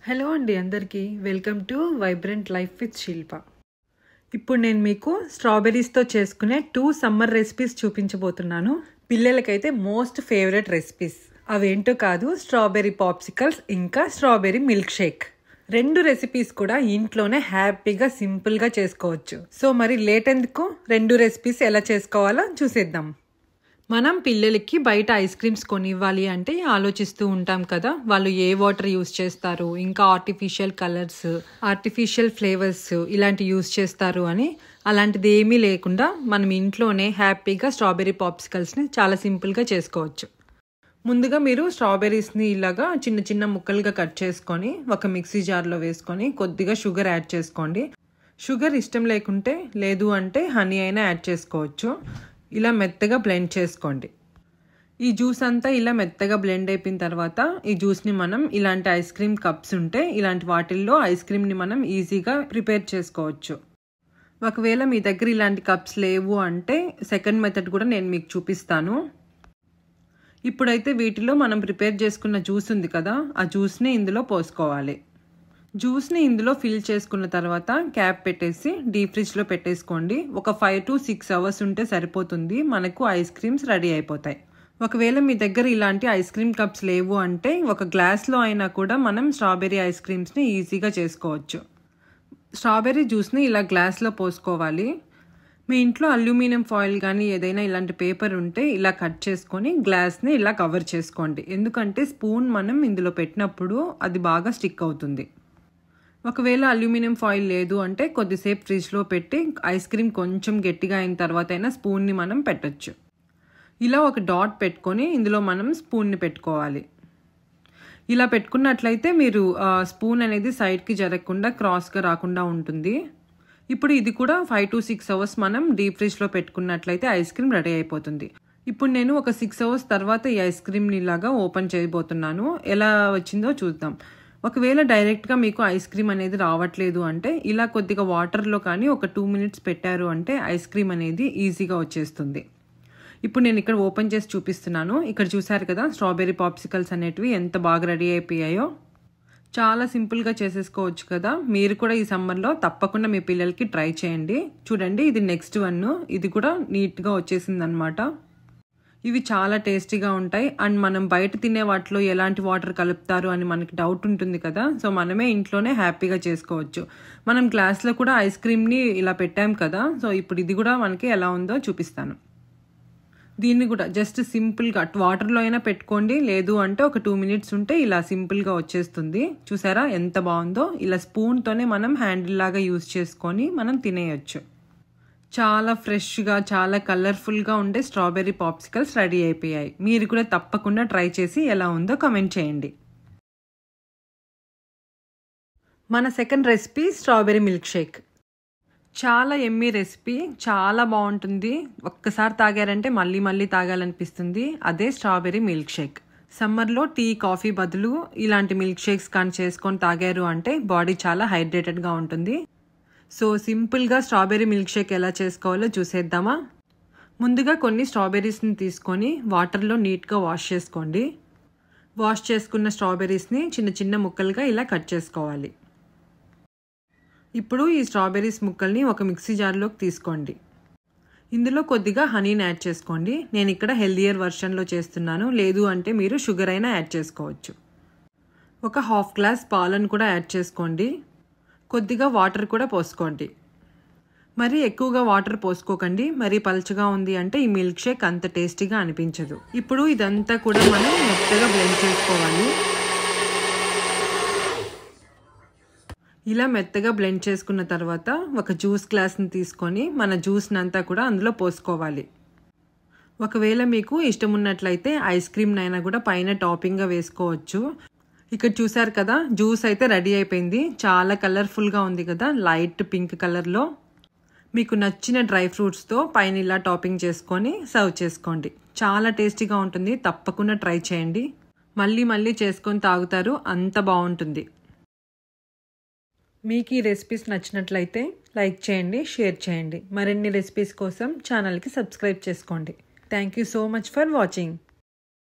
Hello అండి అందరికీ welcome to vibrant life with Shilpa. ఇప్పుడు నేను మీకు స్ట్రాబెర్రీస్తో చేసుకునే 2 సమ్మర్ రెసిపీస్ చూపించబోతున్నాను. పిల్లలకైతే మోస్ట్ ఫేవరెట్ రెసిపీస్. అవేంటో కాదు, స్ట్రాబెర్రీ పాప్సికల్స్ ఇంకా స్ట్రాబెర్రీ మిల్క్ షేక్. 2 రెసిపీస్ కూడా ఇంట్లోనే హ్యాపీగా సింపుల్గా చేసుకోవచ్చు. సో మరి లేట్ ఎందుకు, 2 రెసిపీస్ ఎలా చేసుకోవాలో చూసేద్దాం. మనం పిల్లలకి బయట ఐస్ క్రీమ్స్ కొనివ్వాలి అంటే ఆలోచిస్తూ ఉంటాం కదా, వాళ్ళు ఏ వాటర్ యూస్ చేస్తారు, ఇంకా ఆర్టిఫిషియల్ కలర్స్, ఆర్టిఫిషియల్ ఫ్లేవర్స్ ఇలాంటి యూస్ చేస్తారు అని. అలాంటిది ఏమీ లేకుండా మనం ఇంట్లోనే హ్యాపీగా స్ట్రాబెర్రీ పాప్సికల్స్ని చాలా సింపుల్గా చేసుకోవచ్చు. ముందుగా మీరు స్ట్రాబెర్రీస్ని ఇలాగా చిన్న చిన్న ముక్కలుగా కట్ చేసుకొని ఒక మిక్సీ జార్లో వేసుకొని కొద్దిగా షుగర్ యాడ్ చేసుకోండి. షుగర్ ఇష్టం లేకుంటే లేదు అంటే హనీ అయినా యాడ్ చేసుకోవచ్చు. ఇలా మెత్తగా బ్లెండ్ చేసుకోండి. ఈ జ్యూస్ అంతా ఇలా మెత్తగా బ్లెండ్ అయిపోయిన తర్వాత ఈ జ్యూస్ని మనం ఇలాంటి ఐస్ క్రీమ్ కప్స్ ఉంటే ఇలాంటి వాటిల్లో ఐస్ క్రీమ్ని మనం ఈజీగా ప్రిపేర్ చేసుకోవచ్చు. ఒకవేళ మీ దగ్గర ఇలాంటి కప్స్ లేవు అంటే సెకండ్ మెథడ్ కూడా నేను మీకు చూపిస్తాను. ఇప్పుడైతే వీటిలో మనం ప్రిపేర్ చేసుకున్న జ్యూస్ ఉంది కదా, ఆ జ్యూస్ని ఇందులో పోసుకోవాలి. జ్యూస్ని ఇందులో ఫిల్ చేసుకున్న తర్వాత క్యాప్ పెట్టేసి డీప్ ఫ్రిడ్జ్లో పెట్టేసుకోండి. ఒక 5 to 6 అవర్స్ ఉంటే సరిపోతుంది, మనకు ఐస్ క్రీమ్స్ రెడీ అయిపోతాయి. ఒకవేళ మీ దగ్గర ఇలాంటి ఐస్ క్రీమ్ కప్స్ లేవు అంటే ఒక గ్లాస్లో అయినా కూడా మనం స్ట్రాబెర్రీ ఐస్ క్రీమ్స్ని ఈజీగా చేసుకోవచ్చు. స్ట్రాబెర్రీ జ్యూస్ని ఇలా గ్లాస్లో పోసుకోవాలి. మీ ఇంట్లో అల్యూమినియం ఫాయిల్ కానీ ఏదైనా ఇలాంటి పేపర్ ఉంటే ఇలా కట్ చేసుకొని గ్లాస్ని ఇలా కవర్ చేసుకోండి. ఎందుకంటే స్పూన్ మనం ఇందులో పెట్టినప్పుడు అది బాగా స్టిక్ అవుతుంది. ఒకవేళ అల్యూమినియం ఫాయిల్ లేదు అంటే కొద్దిసేపు ఫ్రిడ్జ్లో పెట్టి ఐస్ క్రీమ్ కొంచెం గట్టిగా అయిన తర్వాత అయినా స్పూన్ని మనం పెట్టచ్చు. ఇలా ఒక డాట్ పెట్టుకొని ఇందులో మనం స్పూన్ని పెట్టుకోవాలి. ఇలా పెట్టుకున్నట్లయితే మీరు స్పూన్ అనేది సైడ్కి జరగకుండా క్రాస్గా రాకుండా ఉంటుంది. ఇప్పుడు ఇది కూడా 5 to 6 అవర్స్ మనం డీప్ ఫ్రిడ్జ్లో పెట్టుకున్నట్లయితే ఐస్ క్రీమ్ రెడీ అయిపోతుంది. ఇప్పుడు నేను ఒక 6 అవర్స్ తర్వాత ఈ ఐస్ క్రీమ్ని ఇలాగా ఓపెన్ చేయబోతున్నాను. ఎలా వచ్చిందో చూద్దాం. ఒకవేళ డైరెక్ట్గా మీకు ఐస్ క్రీమ్ అనేది రావట్లేదు అంటే ఇలా కొద్దిగా వాటర్లో కానీ ఒక 2 minutes పెట్టారు అంటే ఐస్ క్రీమ్ అనేది ఈజీగా వచ్చేస్తుంది. ఇప్పుడు నేను ఇక్కడ ఓపెన్ చేసి చూపిస్తున్నాను. ఇక్కడ చూసారు కదా స్ట్రాబెర్రీ పాప్సికల్స్ అనేటివి ఎంత బాగా రెడీ అయిపోయాయో. చాలా సింపుల్గా చేసేసుకోవచ్చు కదా. మీరు కూడా ఈ సమ్మర్లో తప్పకుండా మీ పిల్లలకి ట్రై చేయండి. చూడండి, ఇది నెక్స్ట్ వన్. ఇది కూడా నీట్గా వచ్చేసింది అనమాట. ఇవి చాలా టేస్టీగా ఉంటాయి. అండ్ మనం బయట తినే వాటిలో ఎలాంటి వాటర్ కలుపుతారు అని మనకి డౌట్ ఉంటుంది కదా, సో మనమే ఇంట్లోనే హ్యాపీగా చేసుకోవచ్చు. మనం గ్లాస్లో కూడా ఐస్ క్రీమ్ని ఇలా పెట్టాం కదా, సో ఇప్పుడు ఇది కూడా మనకి ఎలా ఉందో చూపిస్తాను. దీన్ని కూడా జస్ట్ సింపుల్గా వాటర్లో అయినా పెట్టుకోండి, లేదు అంటే ఒక 2 minutes ఉంటే ఇలా సింపుల్గా వచ్చేస్తుంది. చూసారా ఎంత బాగుందో. ఇలా స్పూన్తోనే మనం హ్యాండిల్ లాగా యూజ్ చేసుకొని మనం తినేయచ్చు. చాలా ఫ్రెష్గా చాలా కలర్ఫుల్గా ఉండే స్ట్రాబెర్రీ పాప్సికల్స్ రెడీ అయిపోయాయి. మీరు కూడా తప్పకుండా ట్రై చేసి ఎలా ఉందో కామెంట్ చేయండి. మన second recipe strawberry milk shake. చాలా ఎమ్మీ రెసిపీ, చాలా బాగుంటుంది. ఒక్కసారి తాగారంటే మళ్ళీ మళ్ళీ తాగాలనిపిస్తుంది. అదే స్ట్రాబెర్రీ మిల్క్ షేక్. సమ్మర్లో టీ కాఫీ బదులు ఇలాంటి మిల్క్ షేక్స్ కానీ చేసుకొని తాగారు అంటే బాడీ చాలా హైడ్రేటెడ్గా ఉంటుంది. సో సింపుల్గా స్ట్రాబెర్రీ మిల్క్ షేక్ ఎలా చేసుకోవాలో చూసేద్దామా. ముందుగా కొన్ని స్ట్రాబెర్రీస్ని తీసుకొని వాటర్లో నీట్గా వాష్ చేసుకోండి. వాష్ చేసుకున్న స్ట్రాబెర్రీస్ని చిన్న చిన్న ముక్కలుగా ఇలా కట్ చేసుకోవాలి. ఇప్పుడు ఈ స్ట్రాబెర్రీస్ ముక్కల్ని ఒక మిక్సీ జార్లోకి తీసుకోండి. ఇందులో కొద్దిగా హనీని యాడ్ చేసుకోండి. నేను ఇక్కడ హెల్దియర్ వర్షన్లో చేస్తున్నాను, లేదు అంటే మీరు షుగర్ అయినా యాడ్ చేసుకోవచ్చు. ఒక 1/2 glass పాలను కూడా యాడ్ చేసుకోండి. కొద్దిగా వాటర్ కూడా పోసుకోండి. మరీ ఎక్కువగా వాటర్ పోసుకోకండి, మరీ పల్చగా ఉంది అంటే ఈ మిల్క్ షేక్ అంత టేస్టీగా అనిపించదు. ఇప్పుడు ఇదంతా కూడా మనం మెత్తగా బ్లెండ్ చేసుకోవాలి. ఇలా మెత్తగా బ్లెండ్ చేసుకున్న తర్వాత ఒక జ్యూస్ గ్లాస్ని తీసుకొని మన జ్యూస్ని అంతా కూడా అందులో పోసుకోవాలి. ఒకవేళ మీకు ఇష్టం ఉన్నట్లయితే ఐస్ క్రీమ్నైనా కూడా పైన టాపింగ్గా వేసుకోవచ్చు. ఇక్కడ చూసారు కదా, జ్యూస్ అయితే రెడీ అయిపోయింది. చాలా కలర్ఫుల్గా ఉంది కదా, లైట్ పింక్ కలర్లో. మీకు నచ్చిన డ్రై ఫ్రూట్స్తో పైన ఇలా టాపింగ్ చేసుకొని సర్వ్ చేసుకోండి. చాలా టేస్టీగా ఉంటుంది, తప్పకుండా ట్రై చేయండి. మళ్ళీ మళ్ళీ చేసుకొని తాగుతారు, అంత బాగుంటుంది. మీకు ఈ రెసిపీస్ నచ్చినట్లయితే లైక్ చేయండి, షేర్ చేయండి. మరిన్ని రెసిపీస్ కోసం ఛానల్కి సబ్స్క్రైబ్ చేసుకోండి. Thank you so much for watching.